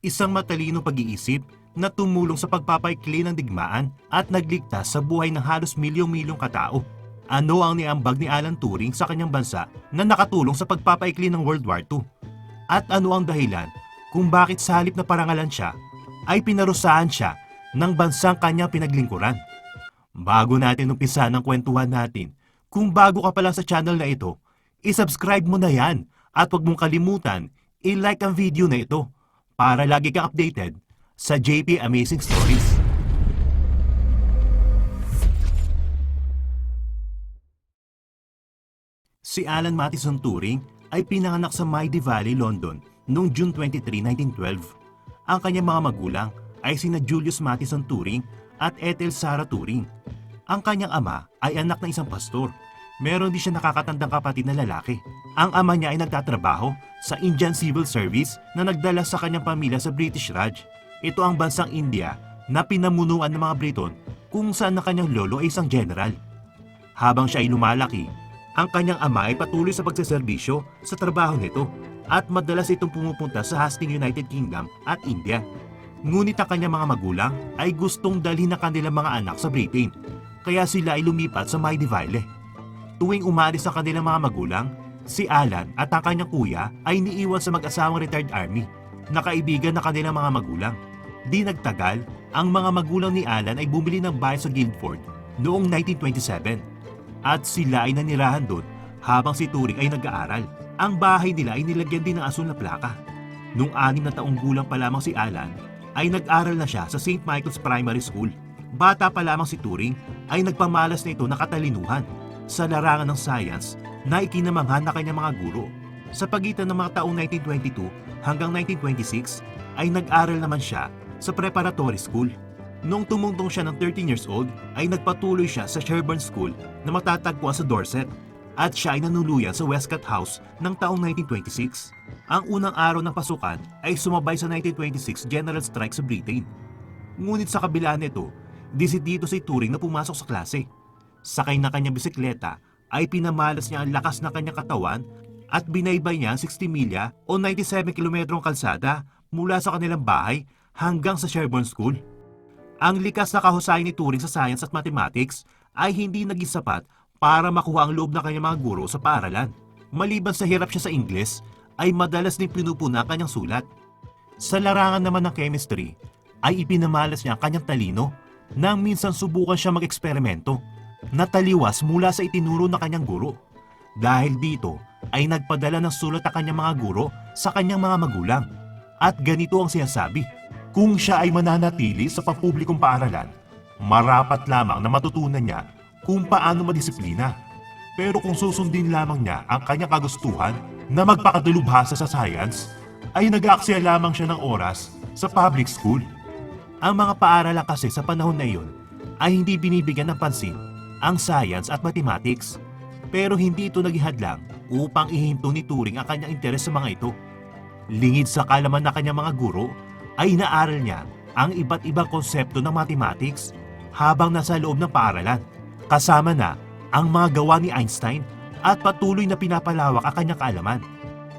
Isang matalino pag-iisip na tumulong sa pagpapaikli ng digmaan at nagligtas sa buhay ng halos milyong-milyong katao. Ano ang niambag ni Alan Turing sa kanyang bansa na nakatulong sa pagpapaikli ng World War II? At ano ang dahilan kung bakit sa halip na parangalan siya, ay pinarusahan siya ng bansang kanyang pinaglingkuran? Bago natin umpisa ng kwentuhan natin, kung bago ka pa lang sa channel na ito, isubscribe mo na yan at huwag mong kalimutan i-like ang video na ito para lagi kang updated sa JP Amazing Stories. Si Alan Matheson Turing ay pinanganak sa Maida Valley, London noong June 23, 1912. Ang kanyang mga magulang ay sina Julius Matheson Turing at Ethel Sarah Turing. Ang kanyang ama ay anak ng isang pastor. Meron din siya nakakatandang kapatid na lalaki. Ang ama niya ay nagtatrabaho sa Indian Civil Service na nagdala sa kanyang pamilya sa British Raj. Ito ang bansang India na pinamunuan ng mga Briton kung saan ang kanyang lolo ay isang general. Habang siya ay lumalaki, ang kanyang ama ay patuloy sa pagseserbisyo sa trabaho nito at madalas itong pumupunta sa Hastings, United Kingdom at India. Ngunit ang kanyang mga magulang ay gustong dalhin ang kanilang mga anak sa Britain, kaya sila ay lumipat sa Maida Valley. Tuwing umalis ang kanilang mga magulang, si Alan at ang kanyang kuya ay niiwan sa mag-asawang retired army na kaibigan ng kanilang mga magulang. Di nagtagal, ang mga magulang ni Alan ay bumili ng bahay sa Guildford noong 1927 at sila ay nanirahan doon habang si Turing ay nag-aaral. Ang bahay nila ay nilagyan din ng asul na plaka. Noong 6 na taong gulang pa lamang si Alan, ay nag-aral na siya sa St. Michael's Primary School. Bata pa lamang si Turing ay nagpamalas na ito ng katalinuhan sa larangan ng science na ikinamanghan na kanyang mga guro. Sa pagitan ng mga taong 1922 hanggang 1926 ay nag-aral naman siya sa preparatory school. Noong tumungtong siya ng 13 years old ay nagpatuloy siya sa Sherborne School na matatagpuan sa Dorset at siya ay nanuluyan sa Westcott House ng taong 1926. Ang unang araw ng pasukan ay sumabay sa 1926 General Strike sa Britain. Ngunit sa kabila nito, desidido si Turing na pumasok sa klase. Sakay na kanyang bisikleta ay pinamalas niya ang lakas ng kanyang katawan at binaybay niya ang 60 milya o 97 kilometrong kalsada mula sa kanilang bahay hanggang sa Sherborne School. Ang likas na kahusayan ni Turing sa science at mathematics ay hindi naging sapat para makuha ang loob ng kanyang mga guro sa paaralan. Maliban sa hirap siya sa Ingles, ay madalas din pinupuna ang kanyang sulat. Sa larangan naman ng chemistry, ay ipinamalas niya ang kanyang talino nang minsan subukan siya mag-eksperimento na taliwas mula sa itinuro ng kanyang guro. Dahil dito, ay nagpadala ng sulat ang kanyang mga guro sa kanyang mga magulang. At ganito ang sinasabi: kung siya ay mananatili sa pampublikong paaralan, marapat lamang na matutunan niya kung paano madisiplina. Pero kung susundin lamang niya ang kanyang kagustuhan na magpakadalubhasa sa science, ay nag-aaksaya lamang siya ng oras sa public school. Ang mga paaralan kasi sa panahon na iyon ay hindi binibigyan ng pansin ang science at mathematics. Pero hindi ito naghihadlang upang ihinto ni Turing ang kanyang interes sa mga ito. Lingid sa kalaman na kanyang mga guro, ay inaaral niya ang iba't ibang konsepto ng mathematics habang nasa loob ng paaralan. Kasama na ang mga gawa ni Einstein at patuloy na pinapalawak ang kanyang kaalaman.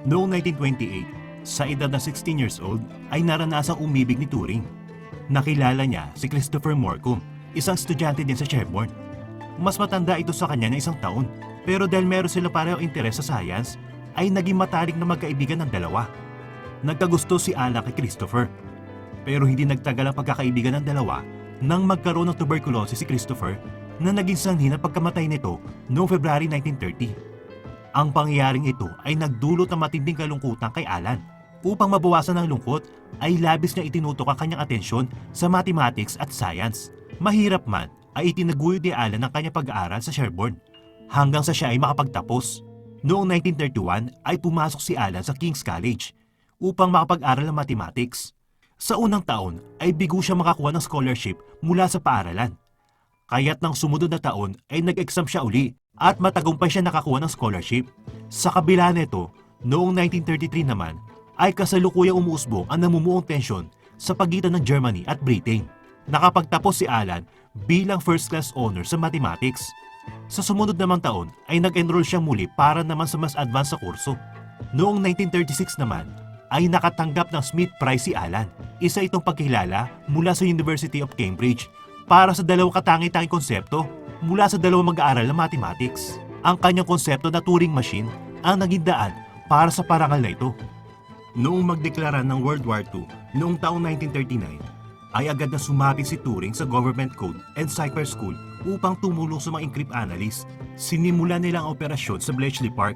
Noong 1928, sa edad na 16 years old, ay naranasang umibig ni Turing. Nakilala niya si Christopher Morcom, isang estudyante din sa Sherborne. Mas matanda ito sa kanya ng 1 taon, pero dahil meron sila pareho interes sa science, ay naging matalik na magkaibigan ng dalawa. Nagkagusto si Alan kay Christopher. Pero hindi nagtagal ang pagkakaibigan ng dalawa nang magkaroon ng tuberculosis si Christopher na naging sanhi ng pagkamatay nito noong February 1930. Ang pangyayaring ito ay nagdulot ng matinding kalungkutan kay Alan. Upang mabawasan ang lungkot, ay labis niya itinutok ang kanyang atensyon sa mathematics at science. Mahirap man, ay itinaguyod ni Alan ang kanyang pag-aaral sa Sherborne hanggang sa siya ay makapagtapos. Noong 1931 ay pumasok si Alan sa King's College upang makapag-aral ng mathematics. Sa unang taon ay bigo siya makakuha ng scholarship mula sa paaralan. Kaya't nang sumunod na taon ay nag-exam siya uli at matagumpay siya nakakuha ng scholarship. Sa kabila nito, noong 1933 naman ay kasalukuyang umuusbong ang namumuong tensyon sa pagitan ng Germany at Britain. Nakapagtapos si Alan bilang first class honor sa mathematics. Sa sumunod namang taon ay nag-enroll siya muli para naman sa mas advanced na kurso. Noong 1936 naman ay nakatanggap ng Smith Prize si Alan. Isa itong pagkilala mula sa University of Cambridge para sa dalawang katangi-tanging konsepto mula sa dalawang mag-aaral ng mathematics. Ang kanyang konsepto na Turing machine ang naging daan para sa parangal na ito. Noong magdeklara ng World War II noong taong 1939, ay agad na sumabit si Turing sa Government Code and Cipher School upang tumulong sa mga encrypt analyst. Sinimula nilang operasyon sa Bletchley Park,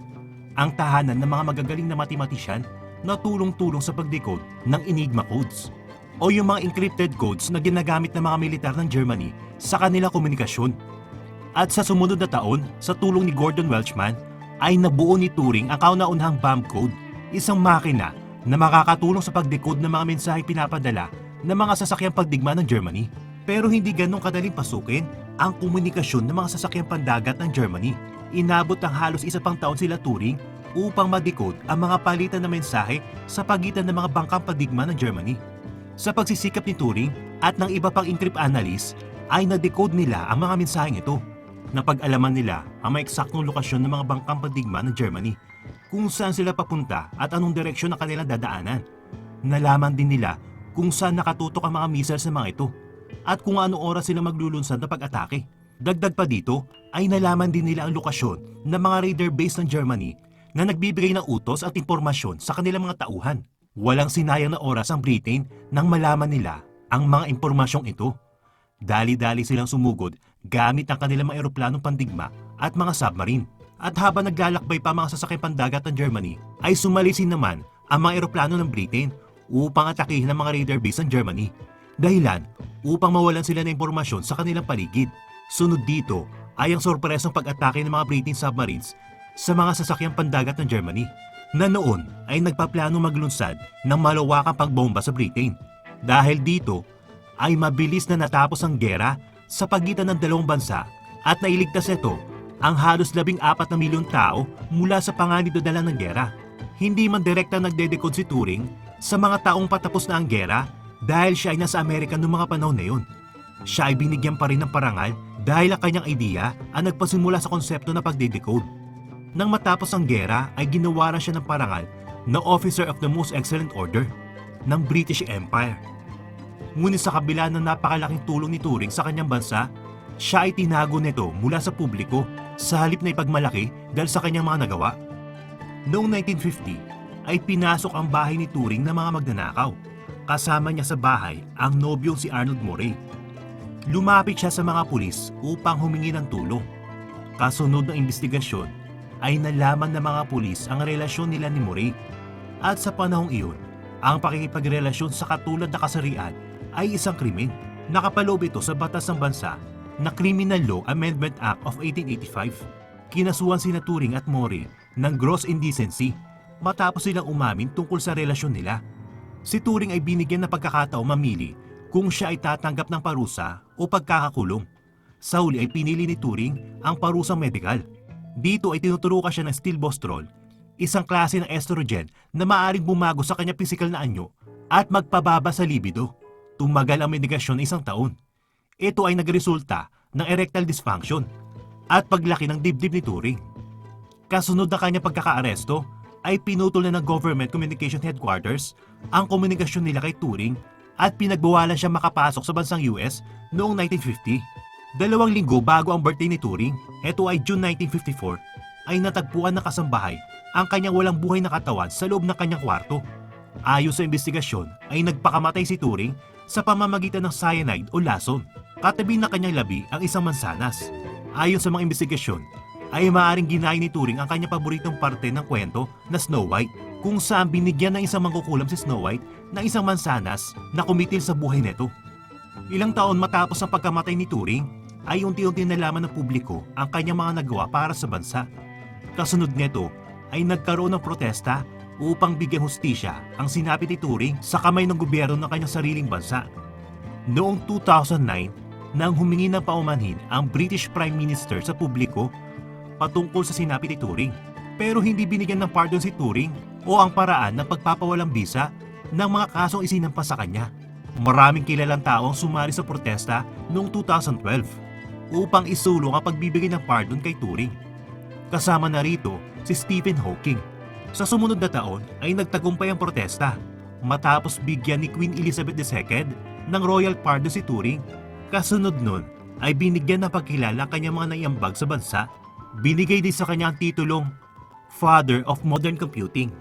ang tahanan ng mga magagaling na matematisyan na tulong-tulong sa pag-decode ng Enigma codes o yung mga encrypted codes na ginagamit ng mga militar ng Germany sa kanilang komunikasyon. At sa sumunod na taon, sa tulong ni Gordon Welchman, ay nabuo ni Turing ang kauna-unahang bomb code, isang makina na makakatulong sa pag-decode ng mga mensahe pinapadala ng mga sasakyang pagdigma ng Germany. Pero hindi ganong kadaling pasukin ang komunikasyon ng mga sasakyang pandagat ng Germany. Inabot ng halos isa pang taon sila Turing upang ma-decode ang mga palitan na mensahe sa pagitan ng mga bangkang padigma ng Germany. Sa pagsisikap ni Turing at ng iba pang encrypt analyst ay na-decode nila ang mga mensaheng ito. Napag-alaman nila ang may eksaktong lokasyon ng mga bangkang padigma ng Germany, kung saan sila papunta at anong direksyon na kanilang dadaanan. Nalaman din nila kung saan nakatutok ang mga missiles ng mga ito at kung ano oras sila maglulunsad na pag-atake. Dagdag pa dito ay nalaman din nila ang lokasyon ng mga radar base ng Germany na nagbibigay ng utos at impormasyon sa kanilang mga tauhan. Walang sinayang na oras ang Britain nang malaman nila ang mga impormasyong ito. Dali-dali silang sumugod gamit ang kanilang mga eroplanong pandigma at mga submarine. At habang naglalakbay pa mga sasakyang pandagat ng Germany, ay sumalisin naman ang mga eroplano ng Britain upang atakihin ang mga radar base ng Germany. Dahilan upang mawalan sila ng impormasyon sa kanilang paligid. Sunod dito ay ang sorpresang pag-atake ng mga British submarines sa mga sasakyang pandagat ng Germany na noon ay nagpaplano maglunsad ng malawakang pagbomba sa Britain. Dahil dito ay mabilis na natapos ang gera sa pagitan ng dalawang bansa at nailigtas ito ang halos 14 na milyong tao mula sa panganib na dala ng gera. Hindi man direkta nagdedecode si Turing sa mga taong patapos na ang gera dahil siya ay nasa Amerika noong mga panahon na yun. Siya ay binigyan pa rin ng parangal dahil ang kanyang idea ang nagpasimula sa konsepto na pagdedecode. Nang matapos ang gera ay ginawaran siya ng parangal na Officer of the Most Excellent Order ng British Empire. Ngunit sa kabila ng napakalaking tulong ni Turing sa kanyang bansa, siya ay tinago nito mula sa publiko sa halip na ipagmalaki dahil sa kanyang mga nagawa. Noong 1950 ay pinasok ang bahay ni Turing ng mga magnanakaw. Kasama niya sa bahay ang nobyong si Arnold Murray. Lumapit siya sa mga pulis upang humingi ng tulong. Kasunod ng investigasyon ay nalaman ng mga pulis ang relasyon nila ni Murray. At sa panahong iyon, ang pakikipagrelasyon sa katulad na kasarian ay isang krimen. Nakapaloob ito sa batas ng bansa na Criminal Law Amendment Act of 1885. Kinasuhan sina Turing at Murray ng gross indecency matapos silang umamin tungkol sa relasyon nila. Si Turing ay binigyan ng pagkakataong mamili kung siya ay tatanggap ng parusa o pagkakakulong. Sa huli ay pinili ni Turing ang parusang medikal. Dito ay tinuturukan siya ng stilbostrol, isang klase ng estrogen na maaaring bumago sa kanyang pisikal na anyo at magpababa sa libido. Tumagal ang medikasyon na 1 taon. Ito ay nagresulta ng erectile dysfunction at paglaki ng dibdib ni Turing. Kasunod na kanyang pagkakaaresto, ay pinutol na ng Government Communication Headquarters ang komunikasyon nila kay Turing at pinagbawalan siya makapasok sa bansang US noong 1950. 2 linggo bago ang birthday ni Turing, ito ay June 1954, ay natagpuan ng kasambahay ang kanyang walang buhay na katawan sa loob ng kanyang kwarto. Ayon sa investigasyon ay nagpakamatay si Turing sa pamamagitan ng cyanide o lason. Katabi ng kanyang labi ang isang mansanas. Ayon sa mga investigasyon, ay maaaring ginaya ni Turing ang kanyang paboritong parte ng kwento na Snow White, kung saan binigyan ng isang mangkukulam si Snow White ng isang mansanas na kumitil sa buhay nito. Ilang taon matapos ang pagkamatay ni Turing, ay unti-unti nalaman ng publiko ang kanyang mga nagawa para sa bansa. Kasunod nito ay nagkaroon ng protesta upang bigyang hustisya ang sinapit ni Turing sa kamay ng gobyerno ng kanyang sariling bansa. Noong 2009, nang humingi ng paumanhin ang British Prime Minister sa publiko patungkol sa sinapit ni Turing, pero hindi binigyan ng pardon si Turing o ang paraan ng pagpapawalang bisa ng mga kasong isinampa sa kanya. Maraming kilalang tao ang sumali sa protesta noong 2012 upang isulong ang pagbibigay ng pardon kay Turing. Kasama na rito si Stephen Hawking. Sa sumunod na taon ay nagtagumpay ang protesta matapos bigyan ni Queen Elizabeth II ng Royal Pardon si Turing. Kasunod nun ay binigyan ng pagkilala ang kanyang mga naiambag sa bansa. Binigay din sa kanya ang titulong Father of Modern Computing.